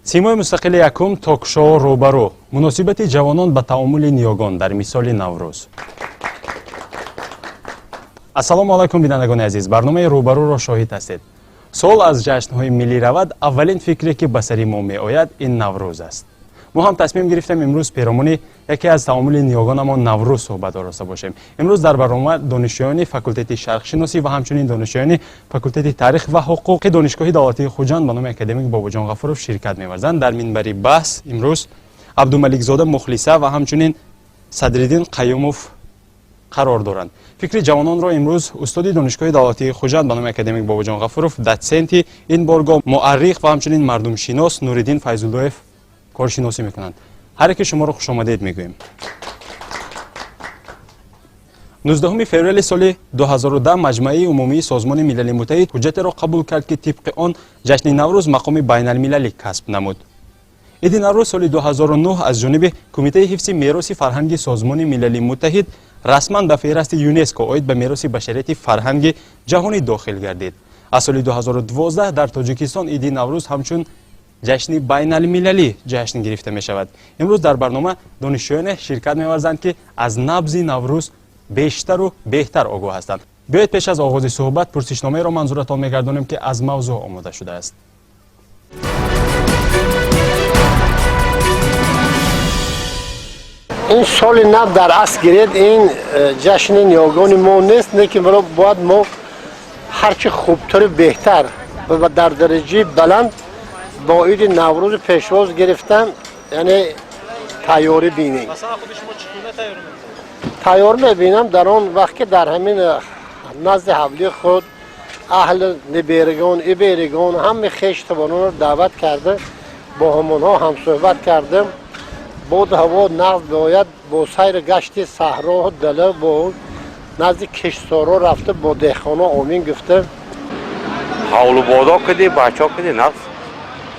سیمای مستقل یکم تاک شو روبرو مناسبت جوانان به تعامل نیاگان در مثال نوروز. السلام علیکم بینندگان عزیز، برنامه روبرو را شاهد هستید. سال از جشن‌های ملی رود، اولین فکری که به سر ما می‌آید این نوروز است. ما هم تصمیم گرفتیم امروز پیرامون یکی از تعامل نیاگانمان نوروز صحبت داشته باشیم. امروز در برنامه دانشجویان فاکولته شرق شناسی و همچنین دانشجویان فاکولته تاریخ و حقوق دانشگاه دولتی خوجند به نام اکادمیک باباجان غفورов شرکت می‌ورزند. در منبر بحث امروز عبدالملک زاده مخلصه و همچنین صدرالدین قیوموف قرار دارند. فکر جوانان را امروز استاد دانشگاه دولتی خوجند به نام اکادمیک باباجان غفورов داتسنتی این بارگاه مؤرخ و همچنین مردم شناس نوریدین فیض‌اللهیف کارشناسی میکنند. هر یک شما را خوش آمدید میگوییم. 19 فوریه سال 2010 مجمع عمومی سازمان ملل متحد حجت را قبول کرد که طبق آن جشن نوروز مقام بین المللی کسب نمود. عید نوروز سال 2009 از جانب کمیته حفظ میراث فرهنگی سازمان ملل متحد رسما به فهرست یونسکو عاید به میراث بشریت فرهنگی جهانی داخل گردید. از سال 2012 در تاجیکستان عید نوروز همچون جشن بین المللی جشن گرفته می شود. امروز در برنامه دانشجویان شرکت می ورزند که از نبض نوروز بیشتر و بهتر آگاه هستند. بیایید پیش از آغاز صحبت پرسشنامه را منظورتان می گردانیم که از موضوع آماده شده است. این سال نو در اصل گرید این جشن نیاگان ما نیست، نه که باید ما هرچی خوبتر بهتر و در درجه بلند با عید نوروز پیشواز گرفتم، یعنی تیاری بینیم. مثلا خود شما چگونه تیاری می‌کنید؟ تیار می‌بینم در آن وقت که در همین نزد حولی خود اهل نبیرگان ایبیرگان همه خویشتوانان رو دعوت کرده، با همونها هم صحبت کردم. بود هوا نقد باید با سیر گشت صحرا و دله با نزد کشتزارا رفته، با دهقانا آمین گفته. حول و بادا کردی بچه‌ها کردی نقد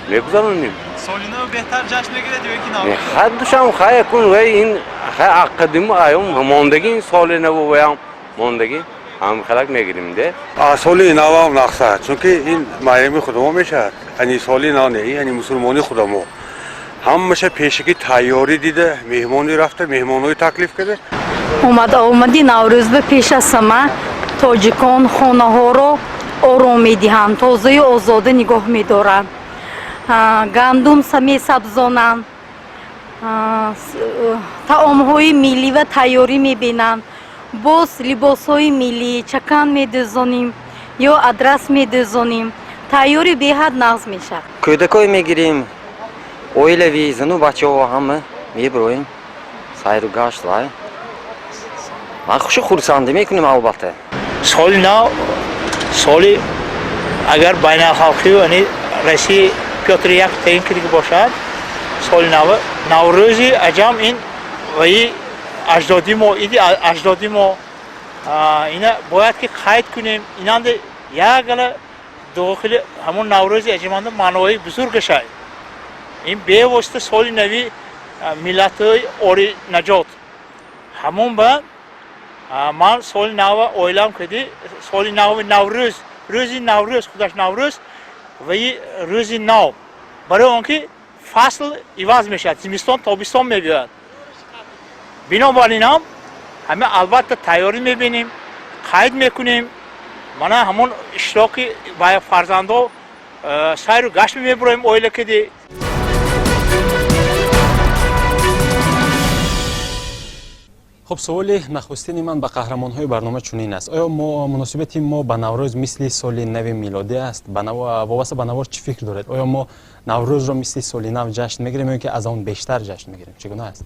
میگذارونیم. سال نو بهتر جشن بگیرید یا اینکه نوروز؟ حدش هم خیلی کن و این خیلی قدیم ایام ماندگی این سال نو و هم ماندگی هم خلق میگیریم ده. سالی نو هم نقصه، چون که این مایمی خودمون میشه. یعنی سالی نو نه، یعنی مسلمانی خودمون. هم میشه پیشگی تیاری دیده، مهمانی رفته، مهمانوی تکلیف کرده. اومدی نوروز به پیش از همه تاجیکان خانه ها رو آرام میدهند، تازه و آزاده نگاه میدارند. گندم می سبزانند، طعام های ملی و تیاری میبینند. باز لباس های ملی چکن میدوزانیم یا ادرس میدوزانیم. تیاری به حد نقض میشه. کودکای میگیریم، اویلوی زن و بچه ها همه میبرویم سیر و گشت وای. ما خوش خورسنده میکنیم البته. سال نو سالی اگر بین الخلقی و یعنی رئیسی پیاتر یک تعیین کرده باشد، سال نوروزی عجم این و اجدادی ما ایدی اجدادی ما اینا باید که قید کنیم. اینا یک گله داخل همون نوروزی عجمانده معنای بزرگ شد. این به واسطه سال نوی ملت های آری نجات همون با من سال نو اعلام کردی. سال نوروز روزی نوروز خودش نوروز و روزی نو برای آنکه فصل عوض میشد، زمستان تابستان میبیاد. بنابراین هم همه البته تیاری میبینیم، قید میکنیم. من همون اشتراکی با فرزندا سیر و گشت میبریم اویل کردی. خب سوال نخستین من به قهرمان‌های برنامه چنین است: آیا مناسبت ما به نوروز مثل سال نو میلادی است؟ وابسته به نوروز چی فکر دارید؟ آیا ما نوروز را مثل سال نو جشن میگیریم یا که از اون بیشتر جشن میگیریم؟ چگونه است؟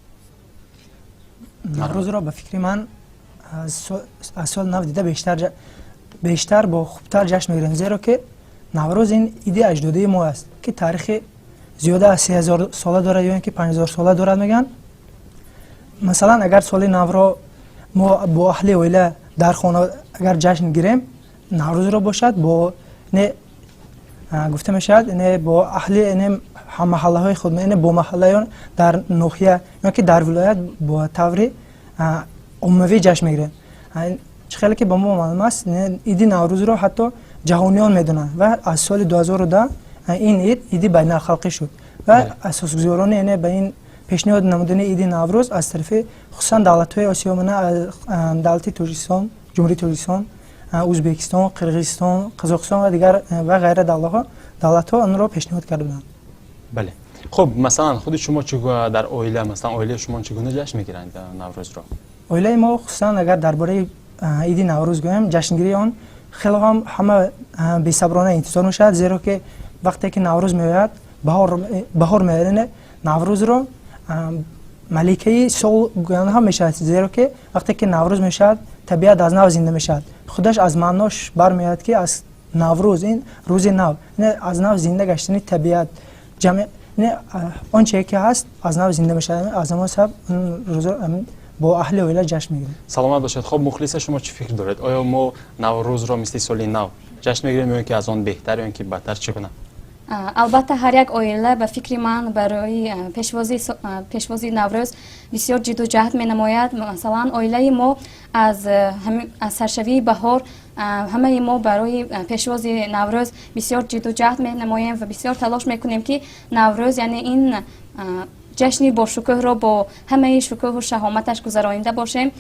نوروز را به فکر من از سال نو دیده بیشتر با خوبتر جشن میگیریم، زیرا که نوروز این عید اجدادی ما است که تاریخ زیاده از 3000 ساله داره یا اینکه 5000 ساله دارد. میگن مثلا اگر سال نو را ما با اهل اویله در خانه اگر جشن گیریم، نوروز را باشد با نه گفته میشد نه با اهل نه هم محله های خود، نه با محله در ناحیه یا که در ولایت با طور عمومی جشن میگیریم. خیلی که به ما معلوم است عید نوروز رو حتی جهانیان میدونن و از سال 2010 این عید بین الخلقی شد و اساسگزاران یعنی به این پیشنهاد نمودن عید نوروز از طرف خصوصا دولت‌های آسیامانه دولت تاجیکستان، جمهوری تاجیکستان، ازبکستان، قرغیزستان، قزاقستان و دیگر و غیره دولت‌ها آن را پیشنهاد کردند. بله. خب مثلا خود شما چگونه در اویله مثلا اویله شما چگونه جشن میگیرند نوروز را؟ اویله ما خصوصا اگر درباره عید نوروز گویم جشنگیری آن خیلی همه بی‌صبرانه انتظار می‌شود زیرا که وقتی که نوروز میآید بهار میآید نوروز را ملکه سال گویان هم میشود زیرا که وقتی که نوروز میشود طبیعت از نو زنده میشود خودش از معناش برمیاد که از نوروز این روز نو از نو زنده گشتن طبیعت جمع آنچه که هست از نو زنده میشود از ما سب روز با اهل اویله جشن میگیریم. سلامت باشید. خب مخلص شما چی فکر دارید؟ آیا ما نوروز را مثل سال نو جشن میگیریم یا که از آن بهتر یا که بدتر چگونه؟ البته هر یک اویله به فکر من برای پیشوازی نوروز بسیار جد و جهد می نماید. مثلا اویله ما از سرشوی بهار همه ما برای پیشوازی نوروز بسیار جد و جهد می نماییم و بسیار تلاش میکنیم که نوروز یعنی این جشنی با شکوه را با همه شکوه و شهامتش گذرانیده باشیم.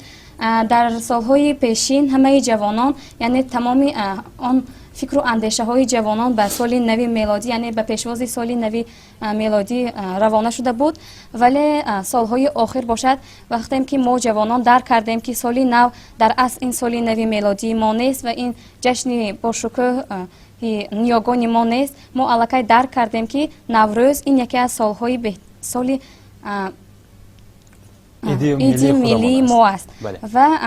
در سالهای پیشین همه جوانان یعنی تمامی آن فکر و اندیشه های جوانان به سال نو میلادی یعنی به پیشواز سال نو میلادی روانه شده بود ولی سالهای آخر باشد وقتی که ما جوانان درک کردیم که سال نو در اصل این سال نو میلادی ما نیست و این جشن با شکوه نیاگان ما نیست ما الکی درک کردیم که نوروز این یکی از سالهای سال ایدی ملی ما است و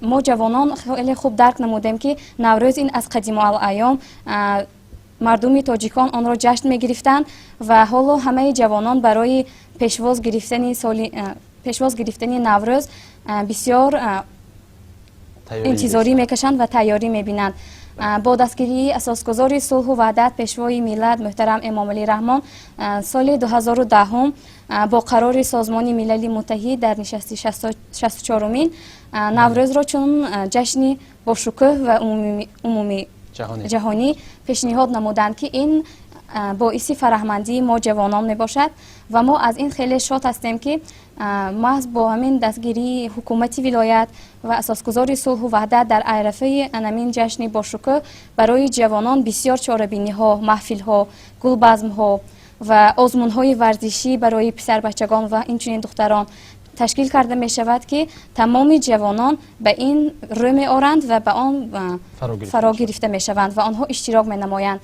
ما جوانان خیلی خوب درک نمودیم که نوروز این از قدیم الایام مردم تاجیکان آن را جشن می گرفتند و حالا همه جوانان برای پیشواز گرفتن نوروز بسیار انتظاری میکشند و تیاری میبینند. با دستگیری اساسگزار صلح و وحدت پیشوای ملت محترم امام علی رحمان سال 2010 با قرار سازمان ملل متحد در نشست 64مین نوروز را چون جشنی با شکوه و عمومی جهانی پیشنهاد نمودند که این باعث فرهمندی ما جوانان می باشد و ما از این خیلی شاد هستیم که محض با همین دستگیری حکومتی ولایت و اساسگزار صلح و وحدت در عرفه انمین جشنی با شکوه برای جوانان بسیار چاره‌بینی ها، محفل ها، گلبزم ها و آزمون های ورزشی برای پسر بچگان و اینچنین دختران تشکیل کرده می شود که تمام جوانان به این رو می آرند و به آن فرا گرفته می شوند و آنها اشتراک می نمایند.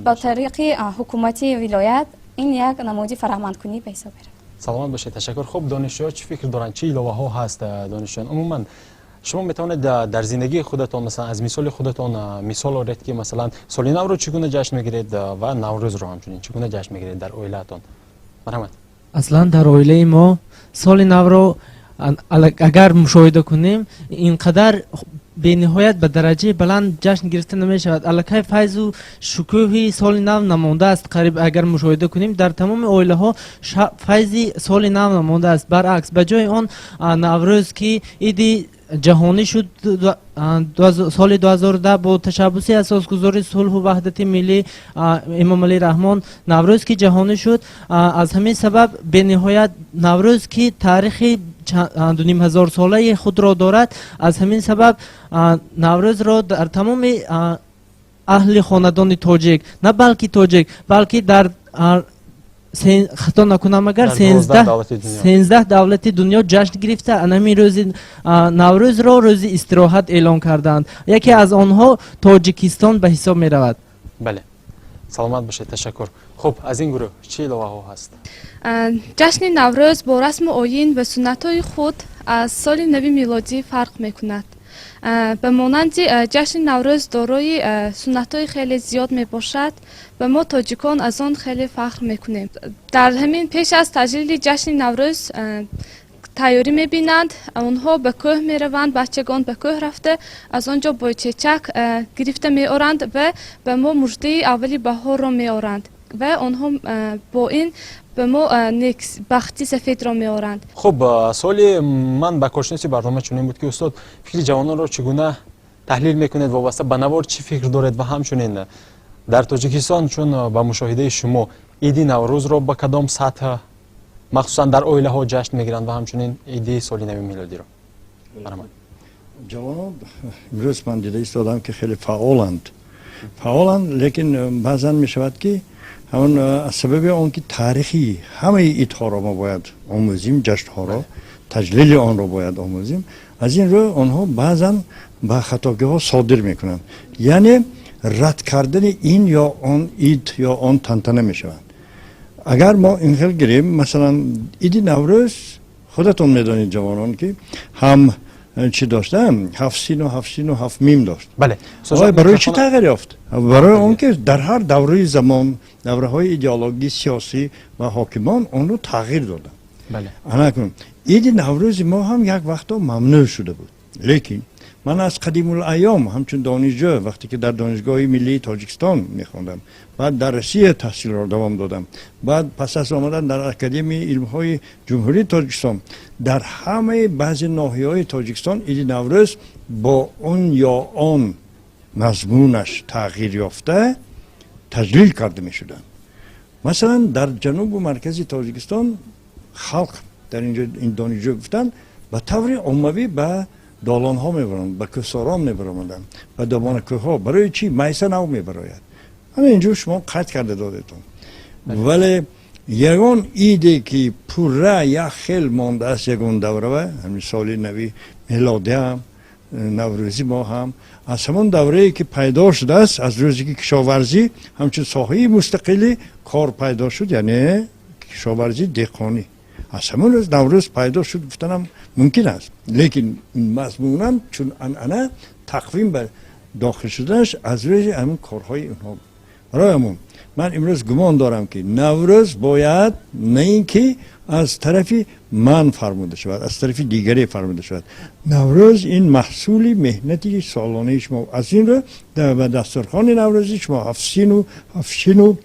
با طریق حکومتی ولایت این یک نمودی فرهمندکنی به حساب میاد. سلامت باشید. تشکر. خب دانشجوها چی فکر دارن؟ چی الهه ها هست دانشجویان؟ عموما شما میتونید در زندگی خودتون مثلا از مثال خودتون مثال آورید که مثلا سال نو رو چگونه جشن میگیرید و نوروز رو همچنین چگونه جشن میگیرید در اویله‌تون؟ مرحمت. اصلا در اویله ما سال نو رو اگر مشاهده کنیم اینقدر به نهایت به درجه بلند جشن گرفته نمی شود. الکی فیض و شکوه سال نو نمانده است. قریب اگر مشاهده کنیم در تمام اویله ها فیض سال نو نمانده است. برعکس به جای آن نوروز که عید جهانی شد سال 2010 با تشبث اساسگزار صلح و وحدت ملی امام علی رحمان نوروز که جهانی شد از همین سبب به نهایت نوروز که تاریخ 2500 ساله خود را دارد از همین سبب نوروز را در تمام اهل خاندان تاجیک نه بلکه تاجیک بلکه در خطا نکنم اگر 13 دولت دنیا جشن گرفته انمی روز نوروز را روز استراحت اعلان کردند. یکی از آنها تاجیکستان به حساب می رود. بله. سلامت باشید. تشکر. خب از این گروه چی الهه ها هست؟ جشن نوروز با رسم و آیین و سنت های خود از سال نو میلادی فرق می کند. به مانند جشن نوروز دارای سنت های خیلی زیاد می باشد و ما تاجیکان از آن خیلی فخر می کنیم. در همین پیش از تجلیل جشن نوروز تیاری می بینند. آنها به کوه می روند. بچگان به کوه رفته از آنجا با چیچک گرفته می آرند و به ما مژده اولی بهار را می آرند و آنها با این به ما بختی سفید را میارند. خب سوالی من با کارشناسی برنامه چنین بود که استاد فکر جوانان را چگونه تحلیل میکنید وابسته به نوار چی فکر دارید و همچنین در تاجیکستان چون با مشاهده شما عید نوروز را با کدام سطح مخصوصا در اویله ها جشن میگیرند و همچنین عید سال نو میلادی را؟ جوانان امروز من دیده ایستادم که خیلی فعالند لیکن بعضا می شود که همون از سبب آن که تاریخی همه ایدها را ما باید آموزیم، جشن ها را تجلیل آن را باید آموزیم. از این رو آنها بعضا با خطاگی ها صادر میکنند، یعنی رد کردن این یا آن اید یا آن تنتنه می شوند. اگر ما این خیلی گیریم مثلا عید نوروز خودتون میدانید جوانان که هم چی داشتم؟ 7 سین و 7 سین و 7 میم داشت. بله. برای چی تغییر یافت؟ برای اون که در هر دوره زمان دوره های ایدئولوژی سیاسی و حاکمان اون رو تغییر دادن. بله. انا کن عید نوروز ما هم یک وقتا ممنوع شده بود. لیکن من از قدیم الایام همچون دانشجو وقتی که در دانشگاه ملی تاجیکستان میخوندم، بعد در روسیه تحصیل را دوام دادم، بعد پس از آمدن در اکادمی علم های جمهوری تاجیکستان، در همه بعضی ناحیه‌های تاجیکستان عید نوروز با اون یا آن مضمونش تغییر یافته تجلیل کرده میشدن. مثلا در جنوب و مرکز تاجیکستان خلق در اینجا این دانشجو گفتن به طور عمومی به دالان ها میبرند، به کوهساران میبرند، به دامان کوه ها. برای چی؟ میسه نو میبراید. همه اینجا شما قطع کرده دادتون. ولی یگان ایده که پوره یک خیل مانده است یگان دوره، همین سال نوی میلادی هم نوروزی ما هم از همون دوره که پیدا شده است، از روزی که کشاورزی همچون ساحه مستقلی کار پیدا شد، یعنی کشاورزی دهقانی از همون روز نوروز پیدا شد گفتنم ممکن است. لیکن مضمونا چون انا تقویم بر داخل شدنش از روی همون کارهای اونها. برای همون من امروز گمان دارم که نوروز باید نه اینکه از طرف من فرموده شود، از طرف دیگری فرموده شود. نوروز این محصولی مهنتی سالانه شما، از این رو در دسترخوان نوروزی شما 7 سین و 7 شین و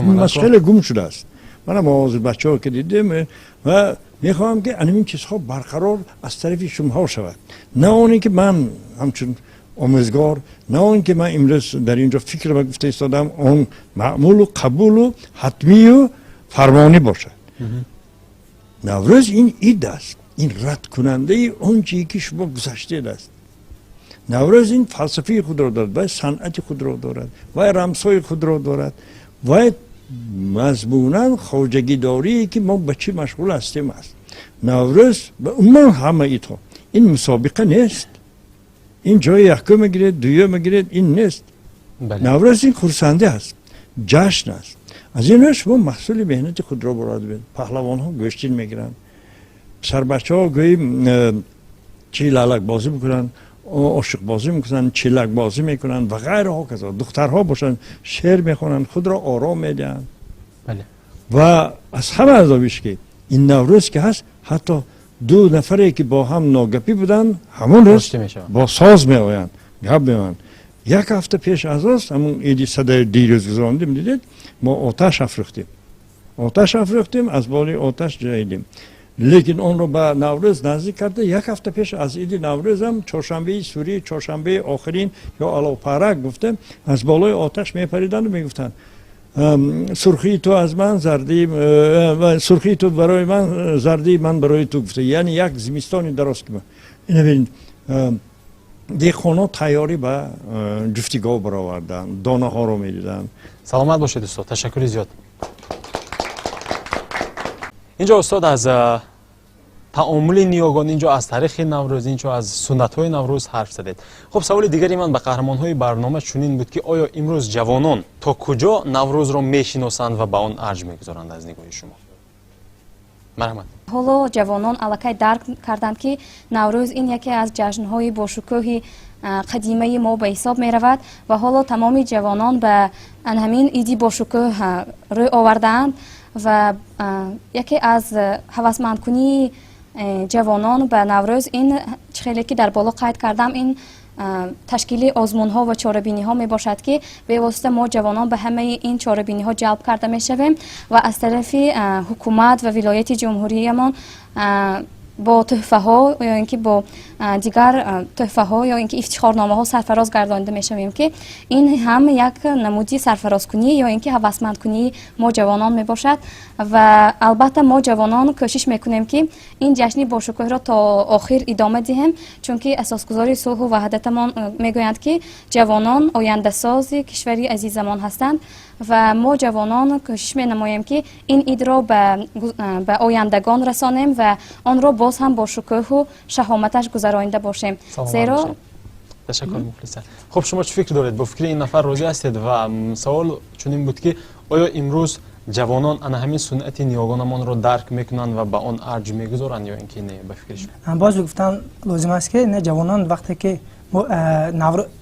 مشغل گم شده است. من از بچه ها که دیدم و میخواهم که این چیزها برقرار از طرف شما شود، نه اونی که من همچون آموزگار، نه اون که من امروز در اینجا فکر و گفته ایستادم اون معمول و قبول و حتمی و فرمانی باشد. نوروز این عید است، این رد کننده اون چیزی که شما گذشته است. نوروز این فلسفه خود را دارد و صنعت خود را دارد و رمزهای خود را دارد و مضمونا خواجگی داری که ما به چی مشغول هستیم است. نوروز به عموم همه ایتها این مسابقه نیست، این جای یکم میگیرید دویم میگیرید، این نیست. نوروز این خرسنده است، جشن است. از این رو شما محصول مهنت خود را برآورده بید. پهلوان ها گوشتین میگیرن، سر بچه ها گویی چی لالک بازی میکنن، عاشق بازی میکنن، چیلک بازی میکنن و غیره ها کذا. دخترها باشن شعر میخونن، خود را آرام میدن. بله. و از همه عذابیش که این نوروز که هست، حتی دو نفری که با هم ناگپی بودن همون روز با ساز می آیند گپ می‌آیند. یک هفته پیش از است همون عید صدر دیروز گذراندیم، دیدید ما آتش افروختیم از بالای آتش جاییدیم. لیکن اون رو به نوروز نزدیک کرده. یک هفته پیش از عید نوروز هم چهارشنبه سوری، چهارشنبه آخرین یا الاپرک گفتم، از بالای آتش میپریدن و میگفتن سرخی تو از من زردی و سرخی تو برای من زردی من برای تو گفته. یعنی یک زمستانی دراز که این ببینید دهقانا تیاری به جفتگاه برآوردن، دانه ها رو میدیدن. سلامت باشید استاد، تشکر زیاد. اینجا استاد از تعامل نیاگان، اینجا از تاریخ نوروز، اینجا از سنت های نوروز حرف زدید. خب سوال دیگری من به قهرمان های برنامه چنین بود که آیا امروز جوانان تا کجا نوروز را میشناسند و به آن ارج میگذارند از نگاه شما؟ مرحمت. حالا جوانان الکی درک کردند که نوروز این یکی از جشن‌های باشکوه قدیمی ما به حساب می رود و حالا تمام جوانان به همین ایدی باشکوه روی آوردند و یکی از هوسمندکنی جوانان به نوروز این خیلی که در بالا قید کردم، این تشکیل آزمون ها و چاره‌بینی ها می باشد که به واسطه ما جوانان به همه این چاره‌بینی ها جلب کرده می شویم و از طرف حکومت و ولایت جمهوریمان با تحفه ها یا اینکه با دیگر تحفه ها یا اینکه افتخارنامه ها سرفراز گردانده می شویم که این هم یک نمودی سرفراز کنی یا اینکه هوسمند کنی ما جوانان می باشد و البته ما جوانان کوشش میکنیم که این جشن با شکوه را تا آخر ادامه دهیم چون که اساسگذار صلح و وحدتمان میگویند که جوانان آینده ساز کشوری عزیزمان هستند و ما جوانان کوشش می نماییم که این اید را به آیندگان رسانیم و آن را باز هم با شکوه و شهامتش گذرانده باشیم زیرا تشکر مخلصم. خب شما چه فکر دارید با فکر این نفر راضی هستید و سوال چنین بود که آیا امروز جوانان انا همین سنت نیاگانمان را درک میکنند و به آن ارج میگذارند یا اینکه نه به فکرش باز گفتم لازم است که نه جوانان وقتی که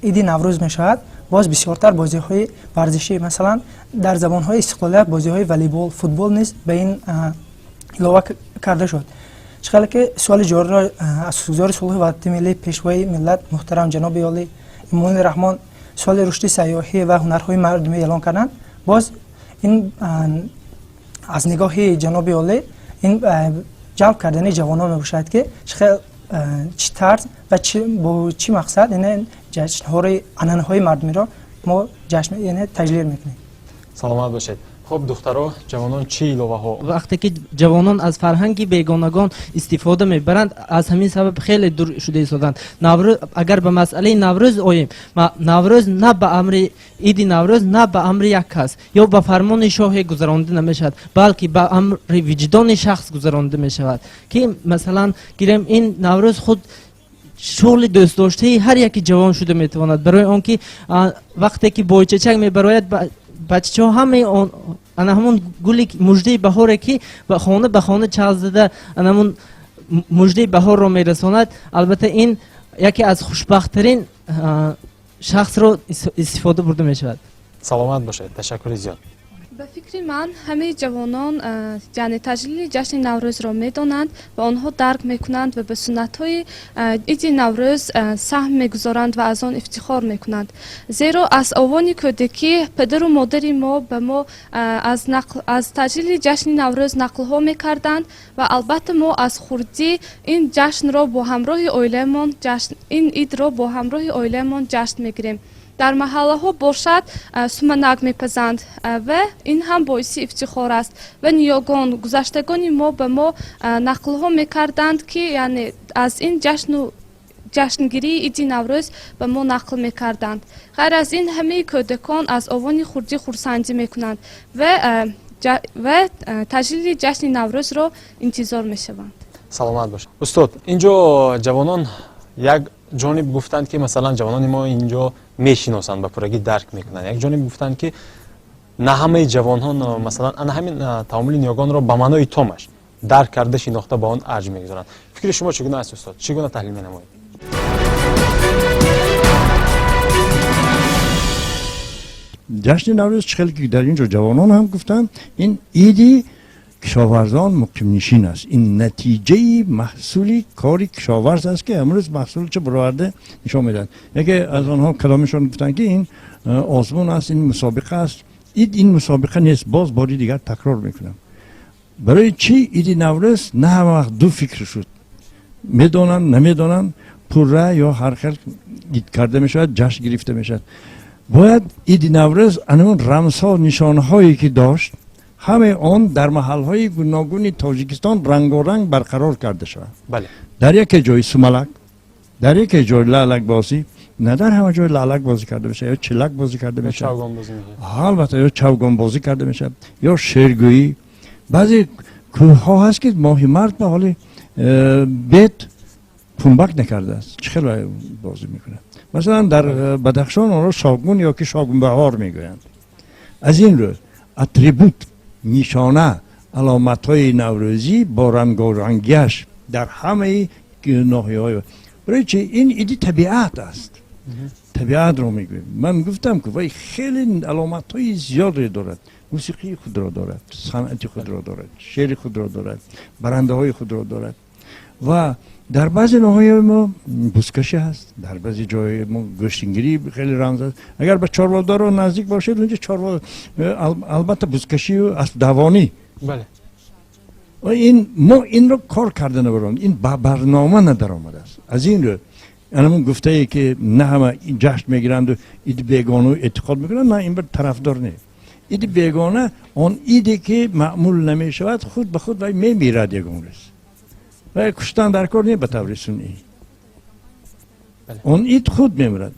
عید نوروز میشود باز بسیارتر بازی های ورزشی مثلا در زبان های استقلالیت بازی های والیبال فوتبال نیز به این علاوه کرده شد چقدر که سوال جاری را اساسگذار صلح و وحدت ملی پیشوای ملت محترم جناب عالی امان الرحمن سوال رشد سیاحی و هنرهای مردمی اعلان کردند باز این از نگاه جناب عالی این جلب کردن جوانان میباشد که چه طرز و با چه مقصد این جشن‌های عنعنه‌های مردمی را ما جشن یعنی تجلیل میکنیم. سلامت باشید. خب دخترها جوانان چی علاوه ها وقتی که جوانان از فرهنگ بیگانگان استفاده میبرند از همین سبب خیلی دور شده ایستادند. نوروز اگر به مسئله نوروز آییم نوروز نه به امر عید نوروز نه به امر یک کس یا به فرمان شاه گذرانده نمیشود بلکه به امر وجدان شخص گذرانده میشود که مثلا گیریم این نوروز خود شغل دوست داشته هر یک جوان شده میتواند برای آنکه وقتی که بوی چچک میبراید بچه ها همه همون گلی مژده بهاره که به خانه چاز زده همون مژده بهار رو میرساند البته این یکی از خوشبختترین شخص رو استفاده برده میشود. سلامت باشید. تشکر زیاد. به فکر من همه جوانان یعنی تجلیل جشن نوروز را میدانند و آنها درک میکنند و به سنت های عید نوروز سهم میگذارند و از آن افتخار میکنند زیرا از آوان کودکی پدر و مادر ما به ما از تجلیل جشن نوروز نقل ها میکردند و البته ما از خردی این جشن را با همراه عائله‌مان این عید را با همراه عائله‌مان جشن میگیریم. در محله ها باشد سومنک میپزند و این هم باعث افتخار است و نیاگان گذشتگان ما به ما نقل ها میکردند که یعنی از این جشنگیری عید نوروز به ما نقل میکردند. غیر از این همه کودکان از آوان خردی خرسندی میکنند و تجلیل جشن نوروز را انتظار میشوند. سلامت باشید. استاد اینجا جوانان یک جانب گفتند که مثلا جوانان ما اینجا میشناسند به پورگی درک میکنند یک جانب گفتند که نه همه جوانان مثلا همین تعامل نیاگان را به معنای تامش درک کرده شناخته با آن ارج میگذارند. فکر شما چگونه است استاد؟ چگونه تحلیل می‌نمایید؟ جشن نوروز چخیلی که در اینجا جوانان هم گفتن این ایدی کشاورزان مقیم نشین است این نتیجه محصولی کاری کشاورز است که امروز محصول چه برآورده نشان میدن. یکی از آنها کلامشون گفتن که این آزمون است این مسابقه است این مسابقه نیست باز باری دیگر تکرار میکنم برای چی عید نوروز نه همه وقت دو فکر شد میدونن نمیدونن پوره یا هر خیل عید کرده میشود جشن گرفته میشود باید عید نوروز اون رمزها نشانهایی که داشت همه آن در محل‌های گوناگون تاجیکستان رنگارنگ برقرار کرده شود. بله. در یک جای سوملک، در یک جای لالک بازی، نه در همه جای لالک بازی کرده بشه یا چلک بازی کرده بشه. چوگان بازی میشه. البته یا چوگان بازی کرده میشه یا شیرگویی. بعضی کوه‌ها هست که ماهی مرد به حال بیت پنبک نکرده است. چه خیلی بازی میکنه. مثلا در بدخشان آن را شاگون یا که شاگون بهار میگویند. از این رو اتریبوت نشانه علامت های نوروزی با رنگارنگیش در همه ناحیه‌های برای چه این ایدی طبیعت است طبیعت رو میگویم من گفتم که وای خیلی علامت های زیادی دارد موسیقی خود را دارد صنعت خود را دارد شعر خود را دارد برنده های خود را دارد و در بعضی نوهای ما بزکشی هست، در بعضی جای ما گوشتگیری خیلی رمز است. اگر به چاروادار نزدیک باشید اونجا چارواد البته بزکشی و اسب دوانی. بله. و ما این رو کار کرده نبرم، این با برنامه ندار آمده است. از این رو همون گفته ای که نه همه جشن میگیرند و اید بیگانه اعتقاد میکنند، نه این بر طرفدار نه. اید بیگانه اون ایدی که معمول نمیشود خود به خود میمیرد یگان است. و کشتن در کار نیست به طور سنی. اون اید خود میمیرد.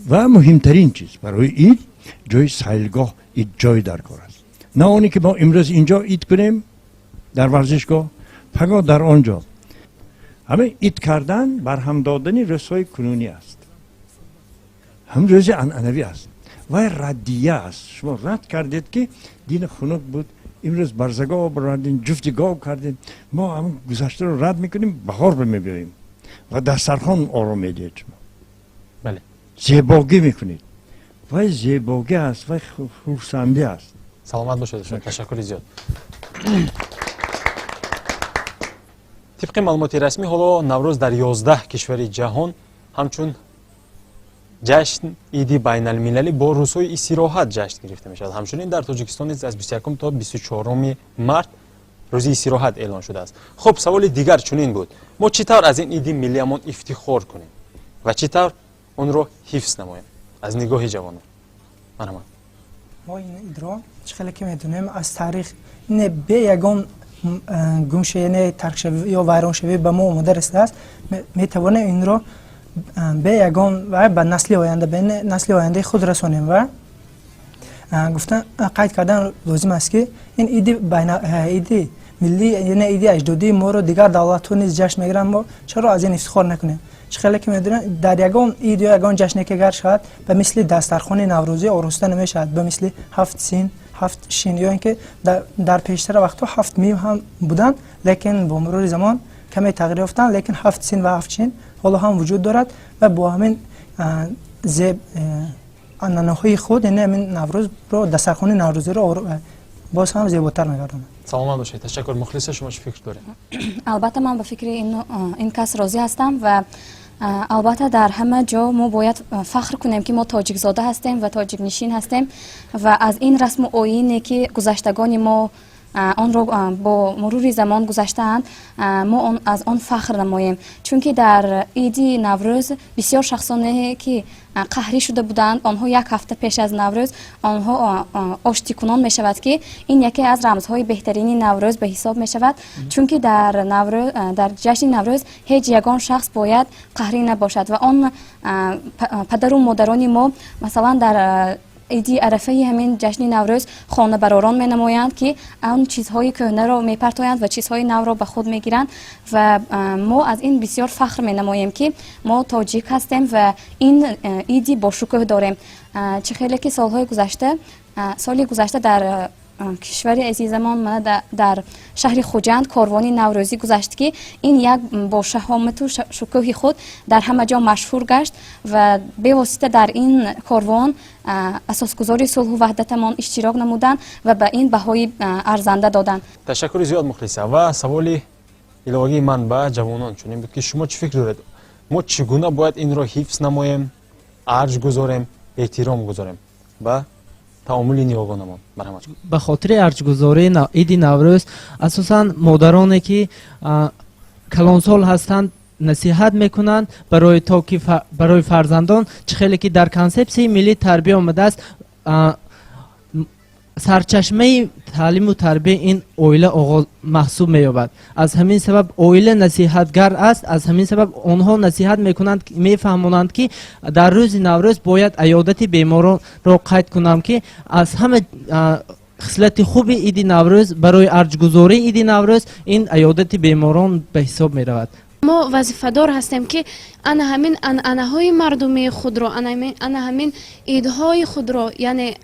و مهمترین چیز برای اید جای سیلگاه اید جای در کار است. نه اونی که ما امروز اینجا اید کنیم در ورزشگاه، فقط در آنجا همه اید کردن برهم دادن رسای کنونی است. هم رسای عنعنوی است و ردیه است. شما رد کردید که دین خنک بود، امروز برزگاه بردین، جفتگاه کردین، ما هم گذشته رو رد میکنیم، بهار میبریم و دسترخوان آرام میدید شما. بله. زیباگی میکنید و زیباگی است و خورسندی است. سلامت باشید شما. تشکر زیاد. طبق معلومات رسمی حالا نوروز در 11 کشور جهان همچون جشن ایدی بین المللی با روزهای استراحت جشن گرفته می شود. همچنین در تاجیکستان از 21 تا 24 مارس روزی استراحت اعلان شده است. خب سوال دیگر چنین بود: ما چطور از این ایدی ملیمون افتخار کنیم و چطور اون رو حفظ نماییم از نگاه جوانان؟ ما این اید رو چخیلی که میدونیم از تاریخ نه به یگان گمشه نه ترک شوی یا ویران شوی به ما اومده رسیده است. میتوانه این رو به یگان و به نسل آینده به نسل آینده خود رسانیم و گفتن قید کردن لازم است که این ایدی ملی یعنی ایدی اجدادی ما رو دیگر دولت‌ها نیز جشن میگیرن، ما چرا از این افتخار نکنیم؟ چخیلی که میدونن در یگان اید یا یگان جشنی که گر شد به مثل دسترخوان نوروزی آراسته نمیشد، به مثل 7 سین 7 شین یا اینکه در پیشتر وقتا 7 میوه هم بودن، لیکن با مرور زمان کمی تغییر یافتن، لیکن 7 سین و 7 شین حالا هم وجود دارد و با همین عنعنه‌های خود این نوروز رو دسترخوان نوروزی رو باز هم زیباتر می‌گرداند. سلام باشید. تشکر. مخلص شما چه فکر دارید؟ البته من به فکر این کس راضی هستم و البته در همه جا ما باید فخر کنیم که ما تاجیک زاده هستیم و تاجیک نشین هستیم و از این رسم و آیینی که گذشتگان ما آن را با مرور زمان گذشتند ما از آن فخر نماییم، چون که در عید نوروز بسیار شخصانی که قهری شده بودند آنها یک هفته پیش از نوروز آنها آشتی کنان می شود که این یکی از رمزهای بهترین نوروز به حساب می شود، چون که در جشن نوروز هیچ یگان شخص باید قهری نباشد و آن پدر و مادران ما مثلا در ایدی عرفه همین جشن نوروز خانه براران می نمایند که آن چیزهای کهنه را می پرتایند و چیزهای نو را به خود می گیرند و ما از این بسیار فخر می نماییم که ما تاجیک هستیم و این ایدی با شکوه داریم. چه خیلی که سالی گذشته در کشور عزیزمان من در شهر خوجند کاروانی نوروزی گذشت که این یک با شهامت و شکوه خود در همه جا مشهور گشت و به واسطه در این کاروان اساسگذاری صلح و وحدتمان اشتراک نمودند و به این بهای ارزنده دادند. تشکر زیاد مخلصه. و سوال الهی من به جوانان چنین بود که شما چه فکر دارید؟ ما چگونه باید این را حفظ نماییم، ارج گذاریم، احترام گذاریم به تعامل نیاگانمان؟ مرحمت. به خاطر ارجگذاری عید نوروز اساساً مادرانی که کلانسال هستند نصیحت میکنند برای فرزندان چه خیلی که در کنسپسی ملی تربیه آمده است سرچشمه تعلیم و تربیه این اویله آغاز محسوب می‌یابد. از همین سبب اویله نصیحتگر است، از همین سبب آنها نصیحت میکنند میفهمانند که در روز نوروز باید عیادت بیماران را قید کنم که از همه خصلت خوب عید نوروز برای ارجگذاری عید نوروز این عیادت بیماران به حساب می رود. ما وظیفه‌دار هستیم که انا همین عنعنه‌های مردمی خود را انا همین عیدهای خود را یعنی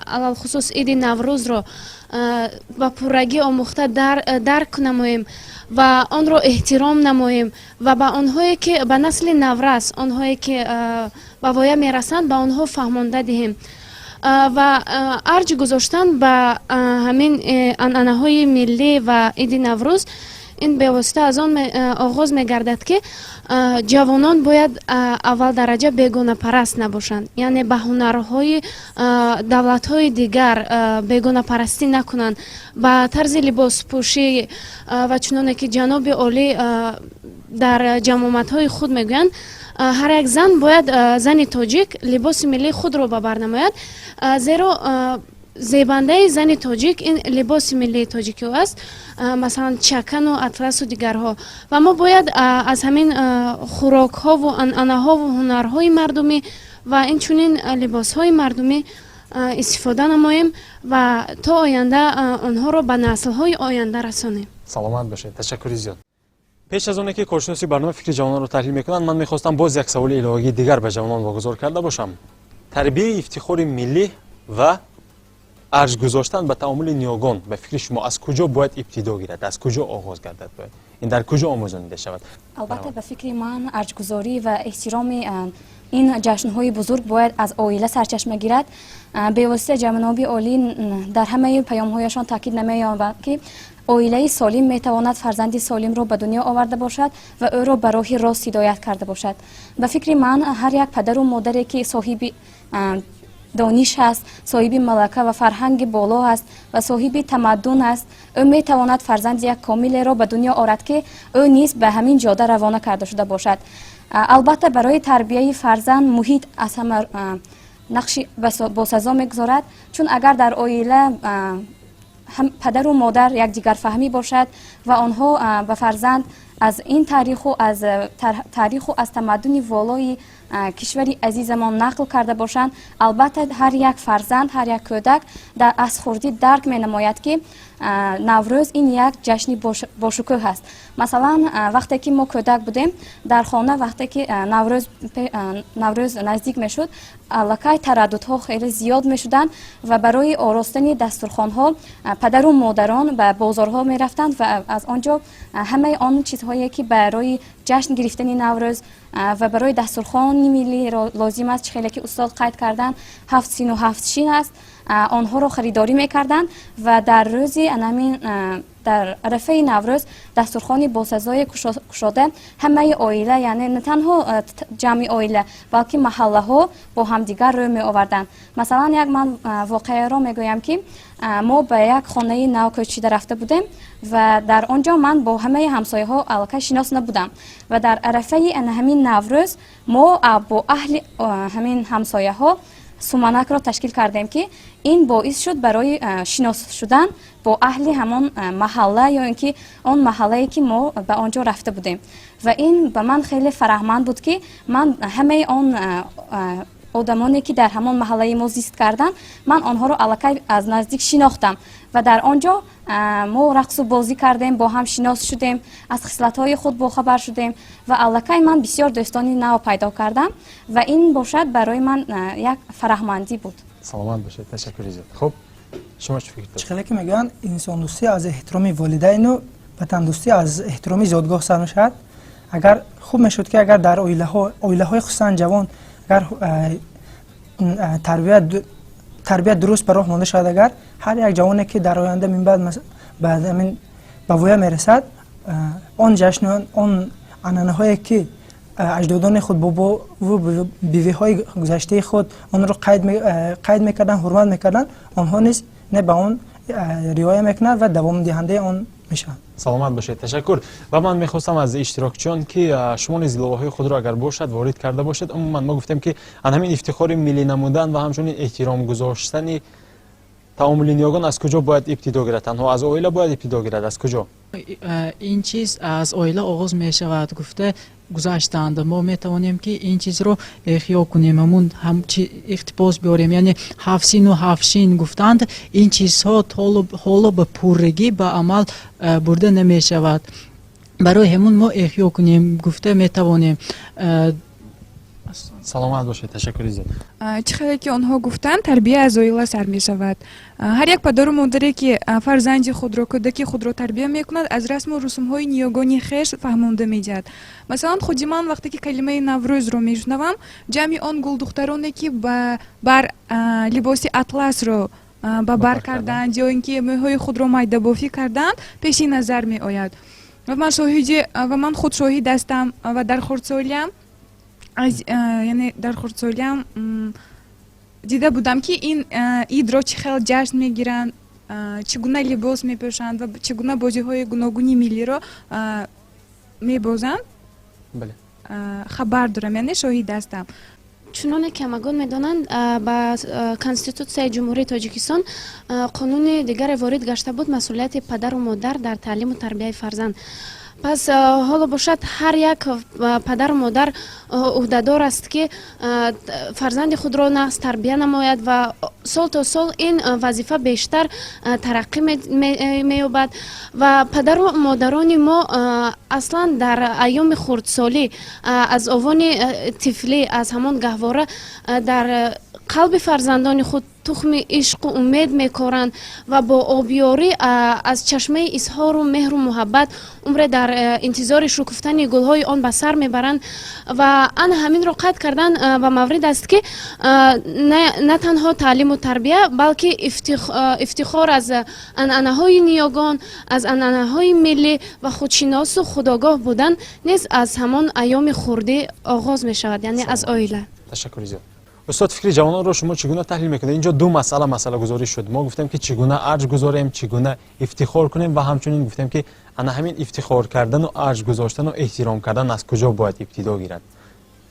علل خصوص عید نوروز را با پررگی آموخته درک نماییم و آن را احترام نماییم و به آنهایی که به نسل نورس آنهایی که به وایه میرسند به آنها فهمانده دهیم و ارج گذاشتن به همین عنعنه‌های ملی و عید نوروز ин бевосита аз он оғоз мегардад ки ҷавонон бояд аввал дараҷа бегонапараст набошанд, яъне ба ҳунарҳои давлатҳои дигар бегонапарастӣ накунанд, ба тарзи либоспӯшӣ ва чуноне ки ҷаноби олӣ дар ҷамоматҳои худ мегӯянд, ҳар як зан бояд зани тоҷик либоси миллии худро ба бар намояд, зеро зебандаи зани тоҷик ин либоси миллии тоҷикӣ аст, масалан чакану атласу дигарҳо. Ва мо бояд аз ҳамин хӯрокҳову анъанаҳову ҳунарҳои мардумӣ ва инчунин либосҳои мардумӣ истифода намоем ва то оянда онҳоро ба наслҳои оянда расонем. саломат бошед. Ташаккури зиёд. пеш аз оне ки коршиноси барнома фикри ҷавононро таҳлил мекунанд, ман мехостам боз як саволи иловагии дигар ба ҷавонон вогузор карда бошам. тарбияи ифтихори миллӣ ва арҷ гузоштан ба таомули ниёгон ба фикри шумо аз куҷо бояд ибтидо гирад, аз куҷо оғоз гардад, бояд ин дар куҷо омӯзонида шавад? албатта ба фикри ман арҷгузорӣ ва эҳтироми ин ҷашнҳои бузург бояд аз оила сарчашма гирад. бевосита ҷаноби олӣ дар ҳамаи паёмҳояшон таъкид намеёбанд ки оилаи солим метавонад фарзанди солимро ба дунё оварда бошад ва ӯро ба роҳи рост ҳидоят карда бошад. ба фикри ман ҳар як падару модаре ки соҳиби дониш аст, соҳиби малака ва фарҳанги боло аст ва соҳиби тамаддун аст, ӯ метавонад фарзанди як комилеро ба дунё орад ки ӯ низ ба ҳамин ҷода равона карда шуда бошад. албатта барои тарбияи фарзанд муҳит аз ҳама нақши босазо мегузорад, чун агар дар оила падару модар якдигарфаҳмӣ бошад ва онҳо ба фарзанд аз ин таъриху аз тамаддуни волои кишвари азизамон нақл карда бошанд, албатта ҳар як фарзанд, ҳар як кӯдак аз хурдӣ дарк менамояд ки наврӯз ин як ҷашни бошукӯҳ аст. масалан вақте ки мо кӯдак будем дар хона, вақте ки наврӯз наздик мешуд, аллакай тараддудҳо хеле зиёд мешуданд ва барои оростани дастурхонҳо падару модарон ба бозорҳо мерафтанд ва аз он ҷо ҳамаи он чизҳое ки барои ҷашн гирифтани наврӯз ва барои дастурхони миллиро лозим аст, хеле ки устод қайд карданд 7 син و 7 шин аст, онҳоро харидорӣ мекарданд ва дар рӯзи дар арафаи наврӯз дастурхони босазои кушода ҳамаи оила, яъне не танҳо ҷамъи оила, балки маҳаллаҳо бо ҳамдигар рӯ меоварданд. масалан як ман воқеаро мегӯям ки мо ба як хонаи нав кӯчида рафта будем ва дар он ҷо ман бо ҳамаи ҳамсояҳо аллакай шинос набудам ва дар арафаи ҳамин наврӯз мо бо аҳли ҳамин ҳамсояҳо суманакро ташкил кардем ки ин боис шуд барои шинос шудан бо аҳли ҳамон маҳалла ё ин ки он маҳаллае ки мо ба он ҷо рафта будем ва ин ба ман хеле фараҳманд буд ки ман ҳамаи он одамоне ки дар ҳамон маҳаллаи мо зист карданд, ман онҳоро аллакай аз наздик шинохтам ва дар он ҷо мо рақсу бозӣ кардем, бо ҳам шинос шудем, аз хислатҳои худ бохабар шудем ва аллакай ман бисёр дӯстони нав пайдо кардам ва ин бошад барои ман як фараҳмандӣ буд. саломат бошед. ташаккури зиёд. хуб, шумо чӣ фикр доред? чӣ ки мегӯянд инсондӯстӣ аз эҳтироми волидайну ватандӯстӣ аз эҳтироми зодгоҳ сар мешавад. агар хуб мешуд ки агар дар оилаҳои хусусан ҷавон агар тарбия дуруст ба роҳ монда шавад, агар ҳар як ҷавоне ки дар оянда минбаъд ба воя мерасад, он ҷашнон, он анъанаҳое ки аҷдодони худ бобову бивиҳои гузаштаи худ онро қайд мекарданд, ҳурмат мекарданд, онҳо низ не ба он риоя мекунанд ва давомдиҳандаи он мешаванд. саломат бошед. ташаккур. ва ман мехостам аз иштирокчиён ки шумо низ иловаҳои худро агар бошад ворид карда бошед. умуман мо гуфтем ки ҳамин ифтихори миллӣ намудан ва ҳамчунин эҳтиром гузоштани таомули ниёгон аз куҷо бояд ибтидо гирад? танҳо аз оила бояд ибтидо гирад? аз куҷо? ин чиз аз оила оғоз мешавад. гуфта гузаштанд мо метавонем ки ин чизро эҳё кунем, ҳамун ихтибос биёрем, яъне 7 син و 7 шин гуфтанд. ин чизҳо ҳоло ба пуррагӣ ба амал бурда намешавад. барои ҳамун мо эҳё кунем, гуфта метавонем. саломат бошед. ташаккури зиёд. чӣ хеле ки онҳо гуфтанд, тарбия аз оила сар мешавад. ҳар як падару модаре ки фарзанди худро, кӯдаки худро тарбия мекунад, аз расму русумҳои ниёгони хеш фаҳмонда медиҳад. масалан худи ман вақте ки калимаи наврӯзро мешунавам, ҷамъи он гулдухтароне ки бар либоси атласро ба бар карданд ё ин ки мӯйҳои худро майдабофӣ карданд, пеши назар меояд. و من خود شاهد هستم و در خردسالیم یعنی در خردسالیم دیده بودم که این عید را چه خیلی جشن میگیرند، چگونه لباس میپوشند و چگونه بازی های گوناگونی ملی را میبازند. بله. خبر دارم، یعنی شاهد هستم. چنانه که همگان میدانند با کنستیتوسیای جمهوری تاجیکستان قانون دیگر وارد گشته بود، مسئولیت پدر و مادر در تعلیم و تربیت فرزند. پس حالا باشد هر یک پدر و مادر عهده‌دار است که فرزند خود را نقص تربیت نماید و سال تا سال این وظیفه بیشتر ترقی می‌یابد و پدر و مادران ما اصلا در ایام خردسالی از آوان طفلی از همان گهواره در قلب فرزندان خود تخم عشق و امید میکارند و با آبیاری از چشمه اظهار و مهر و محبت عمر در انتظار شکفتن گلهای آن به سر میبرند و آن همین را قطع کردن و مورد است که نه تنها تعلیم و تربیت بلکه افتخار از انعنه‌های نیاگان، از انعنه‌های ملی و خودشناس و خودآگاه بودن نیز از همان ایام خردی آغاز می شود، یعنی از عائله. تشکر زیاد. استاد فکر جوانان رو شما چگونه تحلیل میکنید؟ اینجا دو مسئله گذاری شد. ما گفتیم که چگونه ارج گذاریم، چگونه افتخار کنیم و همچنین گفتیم که انا همین افتخار کردن و ارج گذاشتن و احترام کردن از کجا باید ابتدا گیرد؟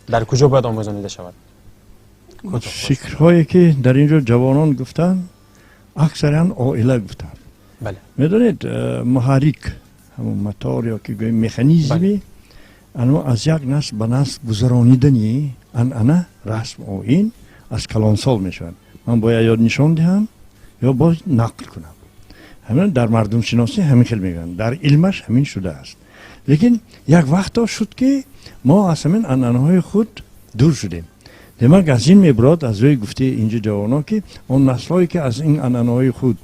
در کجا باید آموزانیده شود؟ فکرهایی که در اینجا جوانان گفتن اکثرا عائله گفتن. بله. میدونید محرک همون موتور یا که گویم مکانیزمی اما از یک نسل به نسل گذرانیدنی انعنه رسم و این از کلان سال میشود. من باید یا نشان دهم یا باید نقل کنم. همین در مردم شناسی همین خیلی میگن، در علمش همین شده است. لیکن یک وقتا شد که ما از همین انعنه های خود دور شدیم. دیمک از این میبراد از روی گفته اینجا جوانا که اون نسلایی که از این انعنه های خود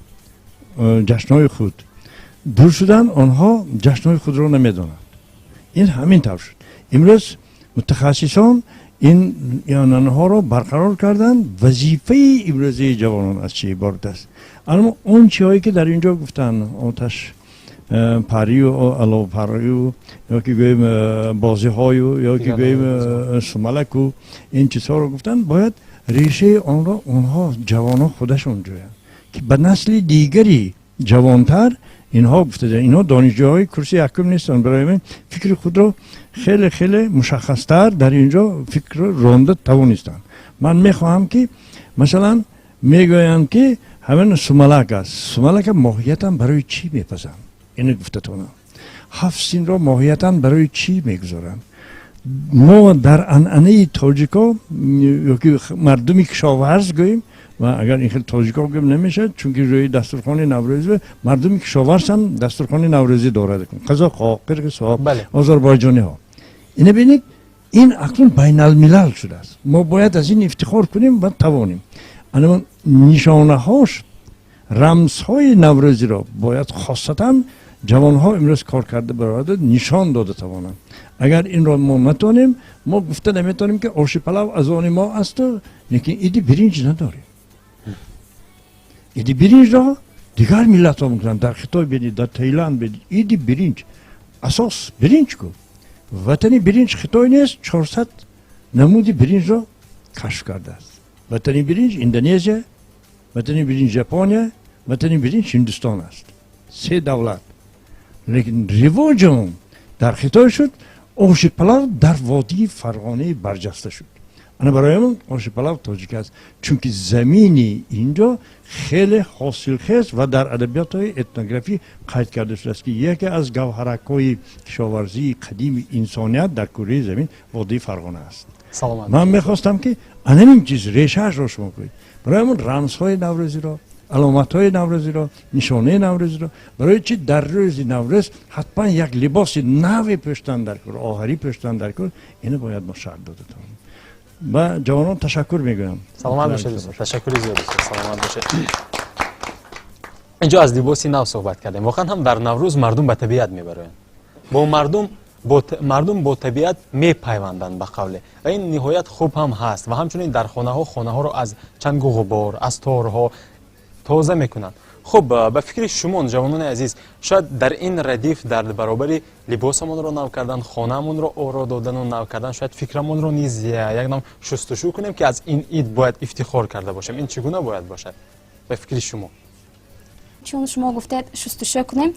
جشنهای خود دور شدن، آنها جشنهای خود را نمیدانند. این همین طور شد. امروز متخصصان این انعنه ها را برقرار کردن. وظیفه امروزی جوانان از چی عبارت است؟ اما اون چیزهایی که در اینجا گفتن، آتش پری و علاوه پری و یا که گویم بازی های یا که گویم سملک و این چیزها رو گفتن، باید ریشه آن را اونها جوانان خودشون جویند که به نسل دیگری جوانتر اینها گفته ده. اینها دانشجوهای کرسی حکم نیستن، برای من فکر خود را خیلی خیلی مشخصتر در اینجا فکر رانده توانستن. من میخواهم که مثلا میگویند که همین سملک است. سملک ماهیتا برای چی میپزن؟ اینو گفته تونم. هفت سین را ماهیتا برای چی میگذارن؟ ما در انعنه تاجیکا یا که مردمی کشاورز گوییم و اگر این خیلی تاجیکا گویم نمیشه چون که روی دسترخوان نوروزی مردمی کشاورز هم دسترخوان نوروزی دارد. قزاق، قرقیزها، آذربایجانی ها. اینو ببینید این اکنون بین الملل شده است. ما باید از این افتخار کنیم و توانیم. اما نشانه هاش، رمزهای نوروزی را باید خاصتا جوان ها امروز کار کرده برای نشان داده توانند. اگر این را ما نتونیم، ما گفته نمیتونیم که آش پلو از آن ما است، لیکن ایدی برنج نداریم. ایدی برنج را دیگر ملت ها میکنن. در خطای بینید، در تایلند بینید، ایدی برنج اساس برنج کو. وطنی برنج خطای نیست، 400 نمودی برنج را کشف کرده است. وطنی برنج اندونزیا، وطنی برنج ژاپن، وطنی برنج هندوستان است. 3 دولت. لیکن رواج در خطای شد، آش پلو در وادی فرغانه برجسته شد. انا برای من آش پلو تاجیک است، چون که زمینی اینجا خیلی حاصلخیز و در ادبیات های etnografی قید کرده شده است که یکی از گوهرک های کشاورزی قدیم انسانیت در کره زمین وادی فرغانه است. من میخواستم که این چیز ریشه‌اش را شما کنید. برای من رمزهای نوروزی را، علامت‌های نوروزی را، نشانه نوروزی را، برای چی در روز نوروز حتما یک لباس نو پوشیدن در کار، آهری پوشیدن در کار، اینو باید ما شرط داده تا. و جوانان تشکر میگویم. سلامت باشید. تشکر زیاد است. سلامت باشید. اینجا از لباس نو صحبت کردیم. واقعا هم در نوروز مردم به طبیعت میبرند. مردم با طبیعت میپیوندند به قوله و این نهایت خوب هم هست و همچنین در خانه ها رو از چنگ و غبار، از تارها تازه میکنند. خب به فکر شما جوانان عزیز شاید در این ردیف در برابر لباسمون رو نو کردن، خانهمون رو آرا دادن و نو کردن، شاید فکرمون رو نیز یک نام شستشو کنیم که از این عید باید افتخار کرده باشیم. این چگونه باید باشد به فکر شما؟ چون شما گفتید شستشو کنیم،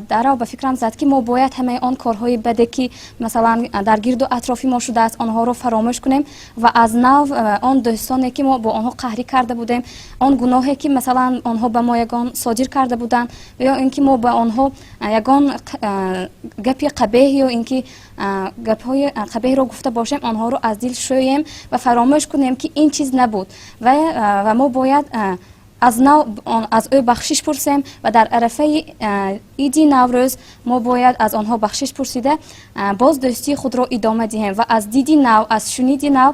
در به فکرم زد که ما باید همه آن کارهای بده که مثلا در گرد و اطرافی ما شده است آنها رو فراموش کنیم و از نو آن دوستانی که ما با آنها قهری کرده بودیم، آن گناهی که مثلا آنها به ما یگان صادر کرده بودند و یا اینکه ما به آنها یگان گپی قبیح یا اینکه گپهای قبیح رو گفته باشیم، آنها رو از دل شوییم و فراموش کنیم که این چیز نبود و ما باید از نو از او بخشش پرسیم و در عرفه عید نوروز ما باید از آنها بخشش پرسیده باز دوستی خود را ادامه دهیم و از دیدی نو، از شنیدی نو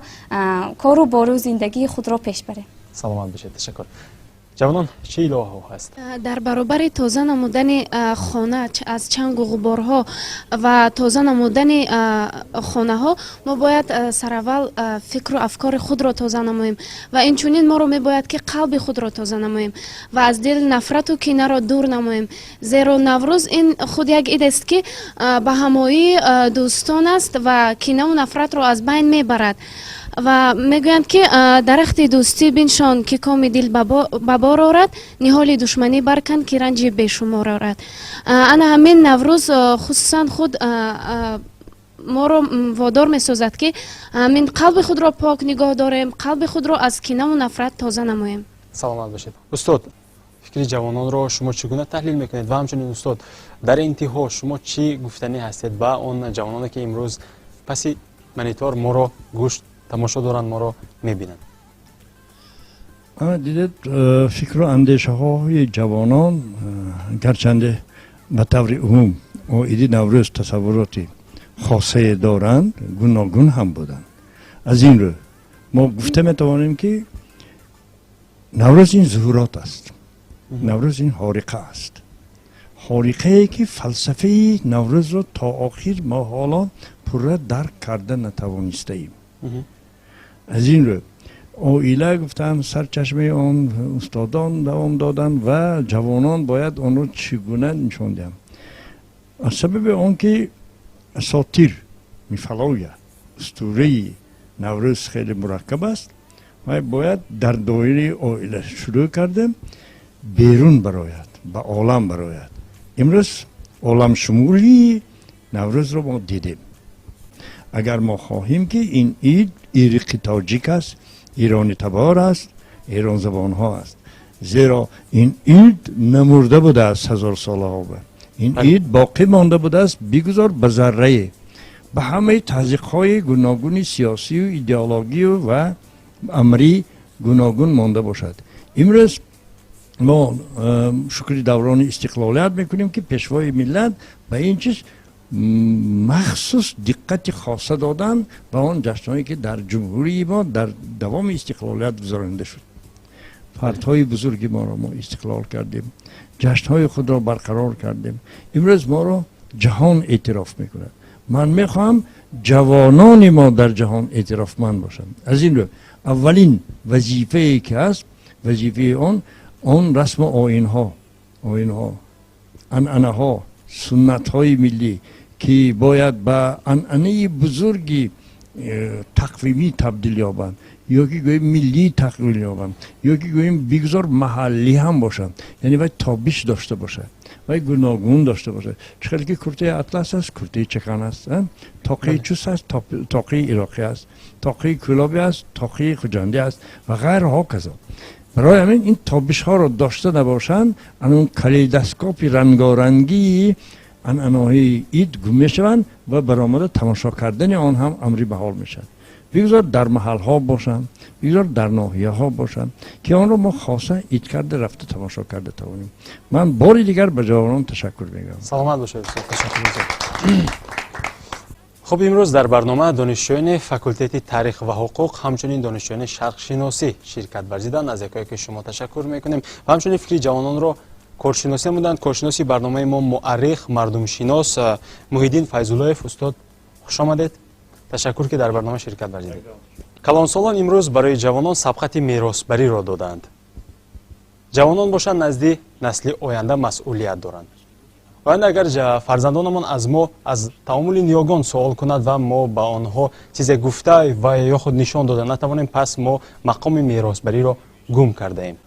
کار و بارو زندگی خود را پیش بریم. سلامت باشید. تشکر. جوانان چه ایده ها هست؟ در برابر تازه نمودن خانه از چنگ و غبارها و تازه نمودن خانه ها ما باید سراول فکر و افکار خود را تازه نماییم و این چونین ما رو می باید که قلب خود را تازه نماییم و از دل نفرت و کینه را دور نماییم، زیرا نوروز این خود یک عید است که به همایی دوستان است و کینه و نفرت را از بین می برد و میگویند که درخت دوستی بنشان که کام دل ببار آرد، نهال دشمنی برکن که رنج بیشمار آرد. انا همین نوروز خصوصا خود ما رو وادار می سازد که همین قلب خود را پاک نگاه داریم، قلب خود را از کینه و نفرت تازه نماییم. سلامت باشید. استاد، فکر جوانان رو شما چگونه تحلیل میکنید و همچنین استاد در انتها شما چی گفتنی هستید با اون جوانانی که امروز پس مانیتور ما رو گوش تماشا دارن، ما رو میبینن؟ دیدید فکر و اندیشه های جوانان گرچنده به طور عموم و عید نوروز تصوراتی خاصه دارند، گوناگون هم بودند. از این رو ما گفته میتوانیم که نوروز این ظهورات است، نوروز این حارقه است، حارقه ای که فلسفه نوروز رو تا آخر ما حالا پوره درک کرده نتوانسته ایم. از این رو اویله گفتم سرچشمه آن استادان دوام دادن و جوانان باید آن رو چگونه نشان دهند. از سبب آن که اساطیر میفلاید اسطوره نوروز خیلی مرکب است و باید در دایره اویله شروع کردیم بیرون براید، به عالم براید. امروز عالم شمولی نوروز رو ما دیدیم. اگر ما خواهیم که این عید ایرقی تاجیک است، ایرانی تبار است، ایران زبان ها است، زیرا این عید نمرده بوده است 1000 ساله ها به این عید باقی مانده بوده است، بگذار به ذره به همه تضییق های گوناگون سیاسی و ایدئولوژی و امری گوناگون مانده باشد. امروز ما شکر دوران استقلالیت میکنیم که پیشوای ملت به این چیز مخصوص دقت خاصه دادن به آن جشنهایی که در جمهوری ما در دوام استقلالیت گذرانده شد. فردهای بزرگی ما را ما استقلال کردیم، جشنهای خود را برقرار کردیم. امروز ما را جهان اعتراف میکند. من میخوام جوانان ما در جهان اعترافمند باشند. از این رو اولین وظیفه ای که هست، وظیفه آن رسم آیین ها، عنعنه ها، سنت های ملی که باید به عنعنه بزرگی تقویمی تبدیل یابند، یا که گوییم ملی تقویل یابند، یا که گوییم بگذار محلی هم باشند، یعنی باید تابش داشته باشد و گوناگون داشته باشد. چقدر که کرته اطلس است، کرته چکن است، تاقی چوس است، تاقی عراقی است، تاقی کلابی است، تاقی خجنده است و غیرها کذا. برای همین این تابش ها را داشته نباشند، اون کلیدسکوپ رنگارنگی عنعنه‌های عید گم میشوند و برآمده تماشا کردن آن هم امری به حال میشد. بگذار در محل ها باشند، بگذار در ناحیه ها باشند که آن را ما خاصه عید کرده رفته تماشا کرده توانیم. من باری دیگر به جوانان تشکر میگم. سلامت باشید. تشکر میکنم. خب امروز در برنامه دانشجویان فاکولته تاریخ و حقوق همچنین دانشجویان شرق شناسی شرکت ورزیدند. از یکایی که شما تشکر میکنیم و همچنین فکری جوانان رو کارشناسی بودند. کارشناسی برنامه ما مؤرخ مردم شناس محیدین فیض‌اللهیف. استاد خوش آمدید. تشکر که در برنامه شرکت ورزیدید. کلانسالان امروز برای جوانان سبقت میراثبری را دادند. ҷавонон бошанд назди насли оянда масъулият доранд. оянда агар фарзандонамон аз мо аз таомули ниёгон суол кунад ва мо ба онҳо чизе гуфта ва ё худ нишон дода натавонем, пас мо мақоми меросбариро гум кардаем.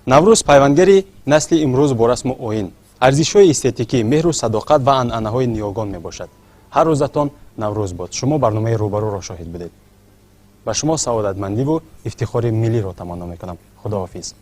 наврӯз пайвандгари насли имрӯз бо расму оин, арзишҳои эстетикӣ, меҳру садоқат ва анъанаҳои ниёгон мебошад. ҳар рӯзатон наврӯз бод. шумо барномаи рӯбарӯро шоҳид будед. ба шумо саодатмандиву ифтихори миллиро таманно мекунам. худоҳофиз.